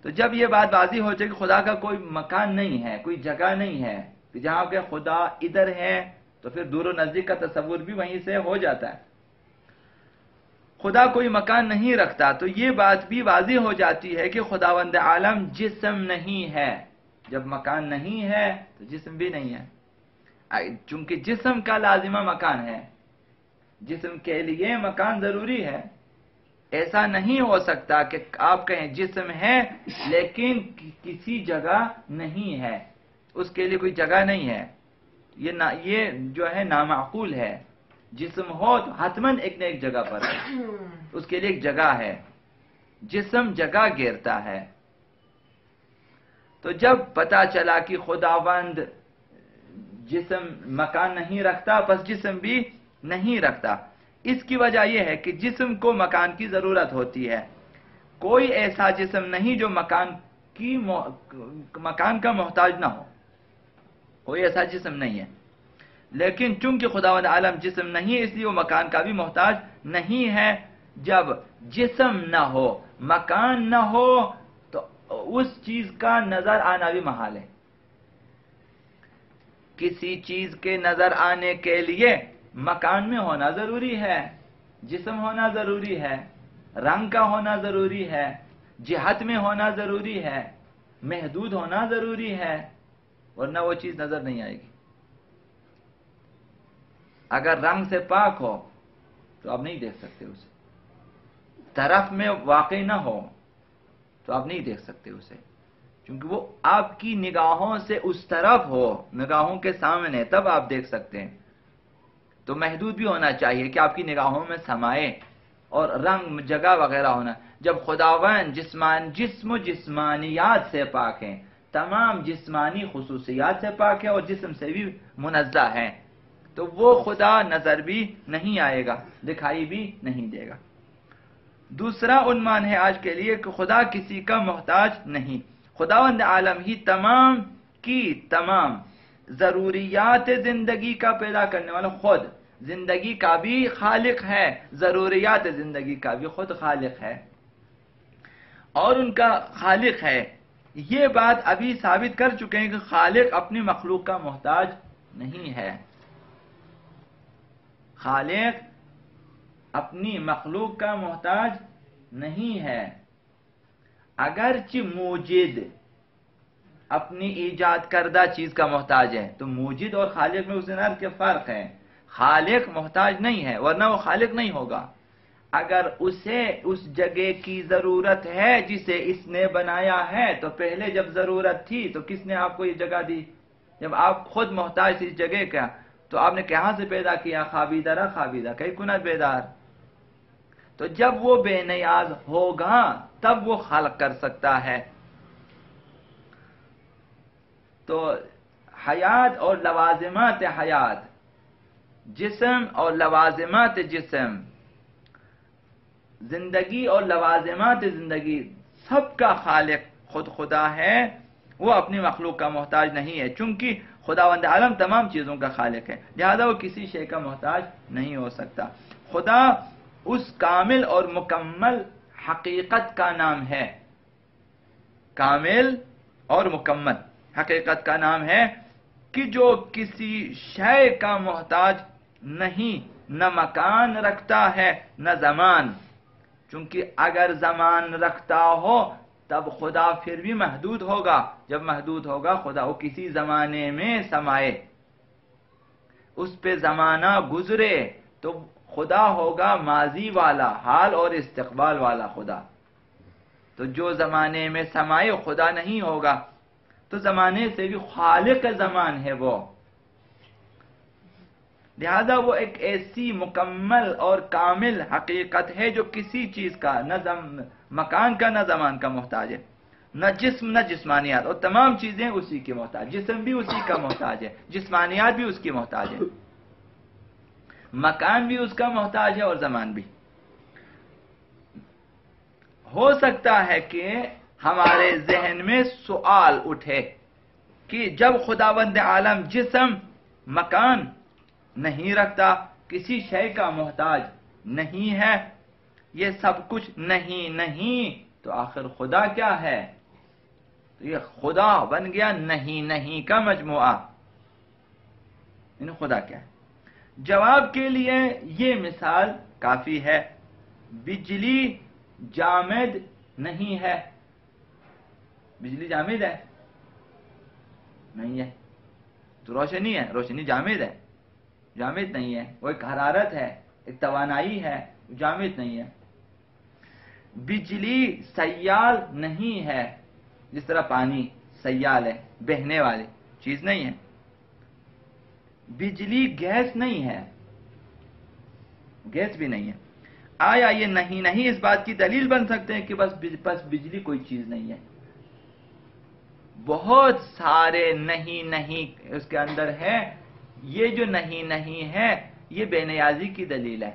تو جب یہ بات واضح ہو جائے کہ خدا کا کوئی مکان نہیں ہے، کوئی جگہ نہیں ہے کہ جہاں کہ خدا ادھر ہے، تو پھر دور و نزدیک کا تصور بھی وہیں سے ہو جاتا ہے۔ خدا کوئی مکان نہیں رکھتا، تو یہ بات بھی واضح ہو جاتی ہے کہ خداوند عالم جسم نہیں ہے۔ جب مکان نہیں ہے تو جسم بھی نہیں ہے، چونکہ جسم کا لازمہ مکان ہے، جسم کے لیے مکان ضروری ہے۔ ایسا نہیں ہو سکتا کہ آپ کہیں جسم ہے لیکن کسی جگہ نہیں ہے، اس کے لیے کوئی جگہ نہیں ہے، یہ جو ہے نامعقول ہے۔ جسم ہو تو حتماً ایک نہ ایک جگہ پر ہے، اس کے لیے ایک جگہ ہے، جسم جگہ گھیرتا ہے۔ تو جب پتا چلا کہ خداوند جسم مکان نہیں رکھتا، پس جسم بھی نہیں رکھتا۔ اس کی وجہ یہ ہے کہ جسم کو مکان کی ضرورت ہوتی ہے۔ کوئی ایسا جسم نہیں جو مکان کا محتاج نہ ہو، کوئی ایسا جسم نہیں ہے۔ لیکن چونکہ خداوند عالم جسم نہیں ہے، اس لیے وہ مکان کا بھی محتاج نہیں ہے۔ جب جسم نہ ہو، مکان نہ ہو، تو اس چیز کا نظر آنا بھی محال ہے۔ کسی چیز کے نظر آنے کے لیے مکان میں ہونا ضروری ہے، جسم ہونا ضروری ہے، رنگ کا ہونا ضروری ہے، جہت میں ہونا ضروری ہے، محدود ہونا ضروری ہے، ورنہ وہ چیز نظر نہیں آئے گی۔ اگر رنگ سے پاک ہو تو آپ نہیں دیکھ سکتے اسے، طرف میں واقع نہ ہو تو آپ نہیں دیکھ سکتے اسے، کیونکہ وہ آپ کی نگاہوں سے اس طرف ہو، نگاہوں کے سامنے، تب آپ دیکھ سکتے ہیں۔ تو محدود بھی ہونا چاہیے کہ آپ کی نگاہوں میں سمائے، اور رنگ جگہ وغیرہ ہونا۔ جب خداوند جسم و جسمانیات سے پاک ہیں، تمام جسمانی خصوصیات سے پاک ہے اور جسم سے بھی منزہ ہے، تو وہ خدا نظر بھی نہیں آئے گا، دکھائی بھی نہیں دے گا۔ دوسرا عنوان ہے آج کے لیے کہ خدا کسی کا محتاج نہیں۔ خداوند عالم ہی تمام کی تمام ضروریات زندگی کا پیدا کرنے والا، خود زندگی کا بھی خالق ہے، ضروریات زندگی کا بھی خود خالق ہے اور ان کا خالق ہے۔ یہ بات ابھی ثابت کر چکے ہیں کہ خالق اپنی مخلوق کا محتاج نہیں ہے۔ خالق اپنی مخلوق کا محتاج نہیں ہے۔ اگرچہ موجد اپنی ایجاد کردہ چیز کا محتاج ہے، تو موجد اور خالق میں اس دن کے فرق ہے۔ خالق محتاج نہیں ہے، ورنہ وہ خالق نہیں ہوگا۔ اگر اسے اس جگہ کی ضرورت ہے جسے اس نے بنایا ہے، تو پہلے جب ضرورت تھی تو کس نے آپ کو یہ جگہ دی؟ جب آپ خود محتاج تھی اس جگہ کا، تو آپ نے کہاں سے پیدا کیا؟ خابیدہ را خابیدہ، کئی کنت بیدار۔ تو جب وہ بے نیاز ہوگا تب وہ خلق کر سکتا ہے۔ تو حیات اور لوازمات حیات، جسم اور لوازمات جسم، زندگی اور لوازمات زندگی، سب کا خالق خود خدا ہے، وہ اپنی مخلوق کا محتاج نہیں ہے، چونکہ خداوند عالم تمام چیزوں کا خالق ہے، لہذا وہ کسی شے کا محتاج نہیں ہو سکتا۔ خدا اس کامل اور مکمل حقیقت کا نام ہے، کامل اور مکمل حقیقت کا نام ہے کہ جو کسی شے کا محتاج نہیں، نہ مکان رکھتا ہے نہ زمان، چونکہ اگر زمان رکھتا ہو تب خدا پھر بھی محدود ہوگا۔ جب محدود ہوگا خدا وہ کسی زمانے میں سمائے، اس پہ زمانہ گزرے، تو خدا ہوگا ماضی والا، حال اور استقبال والا خدا۔ تو جو زمانے میں سمائے خدا نہیں ہوگا، تو زمانے سے بھی خالق زمان ہے وہ، لہذا وہ ایک ایسی مکمل اور کامل حقیقت ہے جو کسی چیز کا، نہ مکان کا نہ زمان کا محتاج ہے، نہ جسم نہ جسمانیات، اور تمام چیزیں اسی کی محتاج، جسم بھی اسی کا محتاج ہے، جسمانیات بھی اس کی محتاج ہے، مکان بھی اس کا محتاج ہے اور زمان بھی۔ ہو سکتا ہے کہ ہمارے ذہن میں سوال اٹھے کہ جب خداوند عالم جسم، مکان نہیں رکھتا، کسی شے کا محتاج نہیں ہے، یہ سب کچھ نہیں تو آخر خدا کیا ہے؟ تو یہ خدا بن گیا نہیں نہیں کا مجموعہ. خدا کیا ہے؟ جواب کے لیے یہ مثال کافی ہے. بجلی جامد نہیں ہے. بجلی جامد ہے؟ نہیں ہے. تو روشنی ہے، روشنی جامد ہے؟ جامد نہیں ہے. وہ ایک حرارت ہے، ایک توانائی ہے، جامد نہیں ہے. بجلی سیال نہیں ہے، جس طرح پانی سیال ہے، بہنے والی چیز نہیں ہے. بجلی گیس نہیں ہے، گیس بھی نہیں ہے. آیا یہ نہیں نہیں اس بات کی دلیل بن سکتے ہیں کہ بس بجلی کوئی چیز نہیں ہے؟ بہت سارے نہیں نہیں اس کے اندر ہے. یہ جو نہیں نہیں ہے یہ بے نیازی کی دلیل ہے،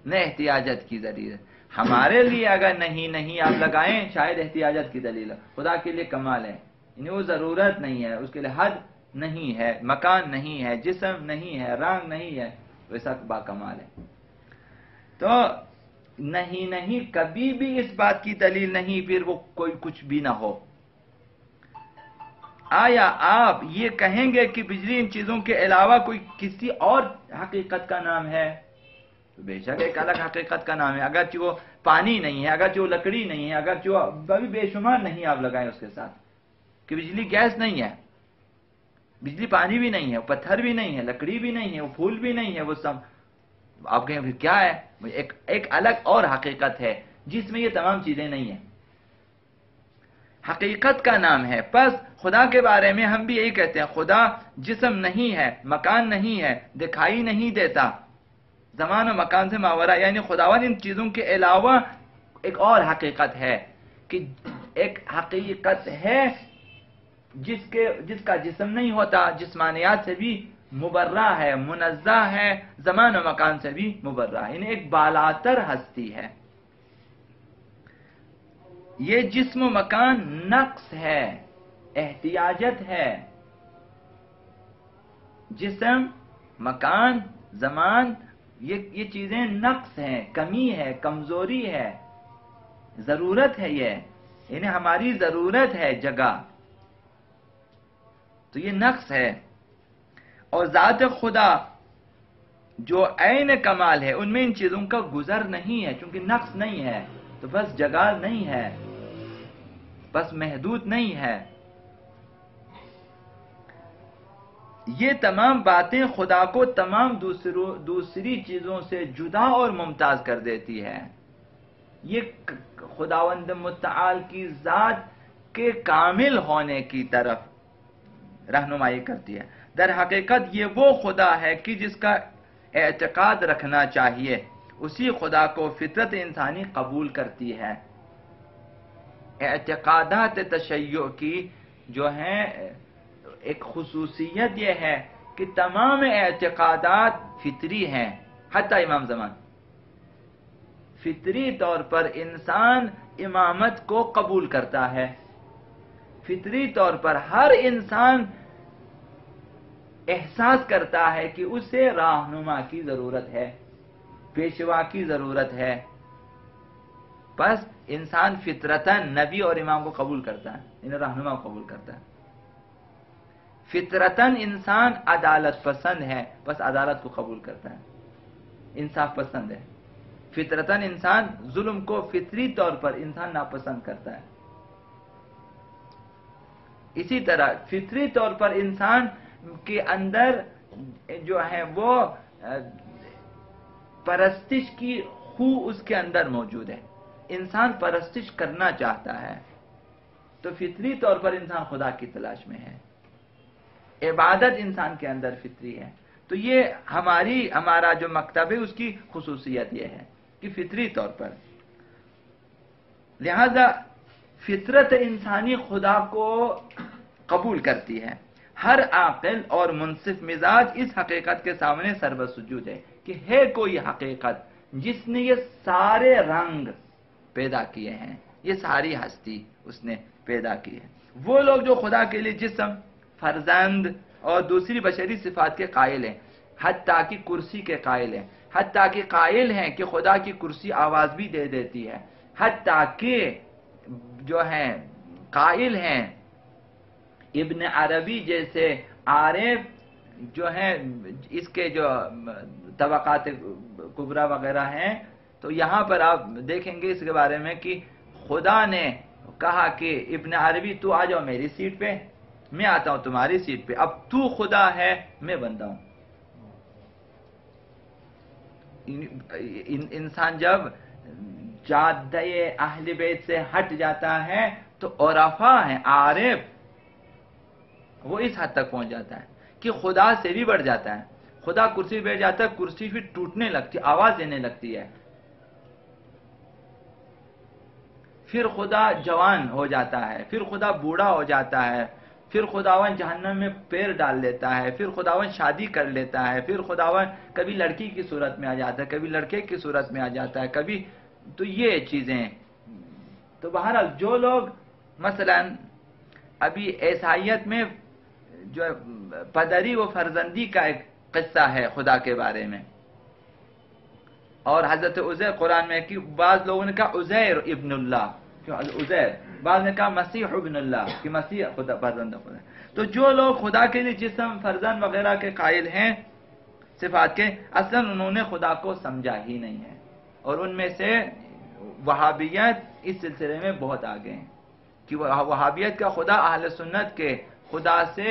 نہ احتیاجت کی دلیل ہے. ہمارے لیے اگر نہیں نہیں آپ لگائیں شاید احتیاجت کی دلیل ہے. خدا کے لیے کمال ہے، انہیں وہ ضرورت نہیں ہے، اس کے لیے حد نہیں ہے، مکان نہیں ہے، جسم نہیں ہے، رنگ نہیں ہے، ویسا با کمال ہے. تو نہیں نہیں کبھی بھی اس بات کی دلیل نہیں پھر وہ کوئی کچھ بھی نہ ہو. آیا آپ یہ کہیں گے کہ بجلی ان چیزوں کے علاوہ کوئی کسی اور حقیقت کا نام ہے؟ تو بے شک ایک الگ حقیقت کا نام ہے. اگرچہ وہ پانی نہیں ہے، اگرچہ وہ لکڑی نہیں ہے، اگرچہ وہ کبھی بے شمار نہیں آپ لگائیں اس کے ساتھ کہ بجلی گیس نہیں ہے، بجلی پانی بھی نہیں ہے، پتھر بھی نہیں ہے، لکڑی بھی نہیں ہے، وہ پھول بھی نہیں ہے. وہ سب آپ کہیں پھر کیا ہے؟ ایک الگ اور حقیقت ہے جس میں یہ تمام چیزیں نہیں ہیں. حقیقت کا نام ہے. پس خدا کے بارے میں ہم بھی یہی کہتے ہیں، خدا جسم نہیں ہے، مکان نہیں ہے، دکھائی نہیں دیتا، زمان و مکان سے ماورا، یعنی خداوند ان چیزوں کے علاوہ ایک اور حقیقت ہے، کہ ایک حقیقت ہے جس کا جسم نہیں ہوتا، جسمانیات سے بھی مبرہ ہے، منزہ ہے، زمان و مکان سے بھی مبرہ ہے، یعنی ایک بالاتر ہستی ہے. یہ جسم و مکان نقص ہے، احتیاجت ہے. جسم، مکان، زمان یہ چیزیں نقص ہیں، کمی ہے، کمزوری ہے، ضرورت ہے. یہ یعنی ہماری ضرورت ہے جگہ، تو یہ نقص ہے. اور ذات خدا جو عین کمال ہے ان میں ان چیزوں کا گزر نہیں ہے، چونکہ نقص نہیں ہے تو بس جگہ نہیں ہے، بس محدود نہیں ہے. یہ تمام باتیں خدا کو تمام دوسری چیزوں سے جدا اور ممتاز کر دیتی ہے. یہ خداوند متعال کی ذات کے کامل ہونے کی طرف رہنمائی کرتی ہے. در حقیقت یہ وہ خدا ہے کہ جس کا اعتقاد رکھنا چاہیے، اسی خدا کو فطرت انسانی قبول کرتی ہے. اعتقادات تشیع کی جو ہیں ایک خصوصیت یہ ہے کہ تمام اعتقادات فطری ہیں. حتی امام زمان فطری طور پر انسان امامت کو قبول کرتا ہے. فطری طور پر ہر انسان احساس کرتا ہے کہ اسے راہنما کی ضرورت ہے، پیشوا کی ضرورت ہے. بس انسان فطرتاً نبی اور امام کو قبول کرتا ہے، انہیں رہنما کو قبول کرتا ہے. فطرتاً انسان عدالت پسند ہے، بس عدالت کو قبول کرتا ہے، انصاف پسند ہے. فطرتاً انسان ظلم کو فطری طور پر انسان ناپسند کرتا ہے. اسی طرح فطری طور پر انسان کے اندر جو ہے وہ پرستش کی خو اس کے اندر موجود ہے. انسان پرستش کرنا چاہتا ہے، تو فطری طور پر انسان خدا کی تلاش میں ہے. عبادت انسان کے اندر فطری ہے. تو یہ ہمارا جو مکتب ہے اس کی خصوصیت یہ ہے کہ فطری طور پر. لہذا فطرت انسانی خدا کو قبول کرتی ہے. ہر عاقل اور منصف مزاج اس حقیقت کے سامنے سربسجود ہے کہ ہے کوئی حقیقت جس نے یہ سارے رنگ پیدا کیے ہیں، یہ ساری ہستی اس نے پیدا کی ہے. وہ لوگ جو خدا کے لیے جسم، فرزند اور دوسری بشری صفات کے قائل ہیں، حتیٰ کہ کرسی کے قائل ہیں، حتیٰ کہ قائل ہیں کہ خدا کی کرسی آواز بھی دے دیتی ہے، حتیٰ کہ جو ہے قائل ہیں ابن عربی جیسے عارف جو ہیں، اس کے جو طبقات کبریٰ وغیرہ ہیں، تو یہاں پر آپ دیکھیں گے اس کے بارے میں کہ خدا نے کہا کہ ابن عربی تو آ جاؤ میری سیٹ پہ، میں آتا ہوں تمہاری سیٹ پہ، اب تو خدا ہے میں بندہ ہوں۔ انسان جب جادہ اہل بیت سے ہٹ جاتا ہے تو عرفا ہیں، عارف، وہ اس حد تک پہنچ جاتا ہے کہ خدا سے بھی بڑھ جاتا ہے۔ خدا کرسی پہ بیٹھ جاتا ہے، کرسی پھر ٹوٹنے لگتی، آواز دینے لگتی ہے۔ پھر خدا جوان ہو جاتا ہے، پھر خدا بوڑھا ہو جاتا ہے، پھر خداون جہنم میں پیر ڈال لیتا ہے، پھر خداون شادی کر لیتا ہے، پھر خداون کبھی لڑکی کی صورت میں آ جاتا ہے، کبھی لڑکے کی صورت میں آ جاتا ہے، کبھی تو یہ چیزیں۔ تو بہرحال جو لوگ مثلا ابھی عیسائیت میں جو پدری و فرزندی کا ایک قصہ ہے خدا کے بارے میں، اور حضرت عزیر قرآن میں کہ بعض لوگوں نے کہا عزیر ابن اللہ، عزیر، بعض نے کہا مسیح ابن اللہ، کہ مسیح خدا فرزند خدا۔ تو جو لوگ خدا کے لیے جسم فرزند وغیرہ کے قائل ہیں صفات کے، اصلا انہوں نے خدا کو سمجھا ہی نہیں ہے، اور ان میں سے وہابیت اس سلسلے میں بہت آگے ہیں کہ وہابیت کا خدا اہل سنت کے خدا سے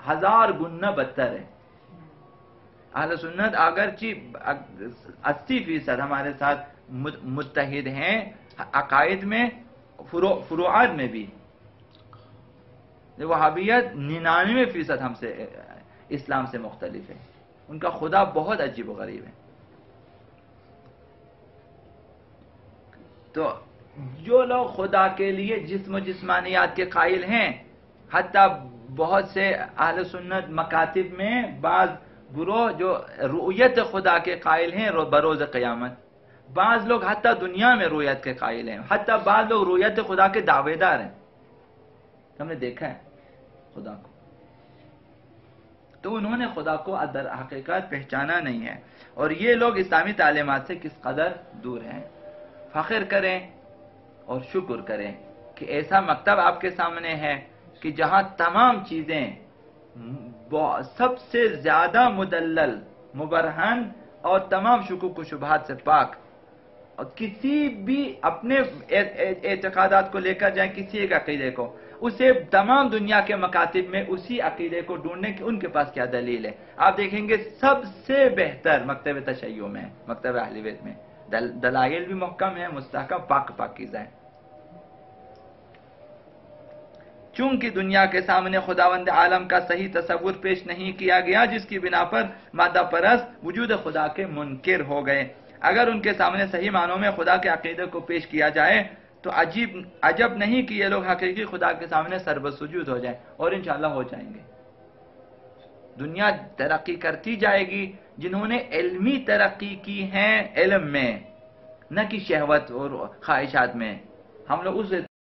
1000 گنا بدتر ہے۔ اہل سنت اگرچہ 80% ہمارے ساتھ متحد ہیں عقائد میں، فروعات میں بھی، وہابیت 99% ہم سے اسلام سے مختلف ہے، ان کا خدا بہت عجیب و غریب ہے۔ تو جو لوگ خدا کے لیے جسم و جسمانیات کے قائل ہیں، حتیٰ بہت سے اہل سنت مکاتب میں بعض گروہ جو رؤیت خدا کے قائل ہیں بروز قیامت، بعض لوگ حتیٰ دنیا میں رؤیت کے قائل ہیں، حتیٰ بعض لوگ رؤیت خدا کے دعوے دار ہیں، ہم نے دیکھا ہے خدا کو، تو انہوں نے خدا کو در حقیقت پہچانا نہیں ہے، اور یہ لوگ اسلامی تعلیمات سے کس قدر دور ہیں۔ فخر کریں اور شکر کریں کہ ایسا مکتب آپ کے سامنے ہے کہ جہاں تمام چیزیں سب سے زیادہ مدلل، مبرہن اور تمام شکوک و شبہات سے پاک، اور کسی بھی اپنے اعتقادات کو لے کر جائیں، کسی ایک عقیدے کو، اسے تمام دنیا کے مکاتب میں اسی عقیدے کو ڈھونڈنے کی ان کے پاس کیا دلیل ہے۔ آپ دیکھیں گے سب سے بہتر مکتب تشیع میں، مکتب اہل بیت میں دلائل بھی محکم ہے، مستحکم، پاکیزہ ہے۔ چونکہ دنیا کے سامنے خداوند عالم کا صحیح تصور پیش نہیں کیا گیا، جس کی بنا پر مادہ پرست وجود خدا کے منکر ہو گئے۔ اگر ان کے سامنے صحیح معنوں میں خدا کے عقیدے کو پیش کیا جائے تو عجب نہیں کہ یہ لوگ حقیقی خدا کے سامنے سربسجود ہو جائیں، اور انشاءاللہ ہو جائیں گے۔ دنیا ترقی کرتی جائے گی، جنہوں نے علمی ترقی کی ہے علم میں، نہ کہ شہوت اور خواہشات میں۔ ہم لوگ اس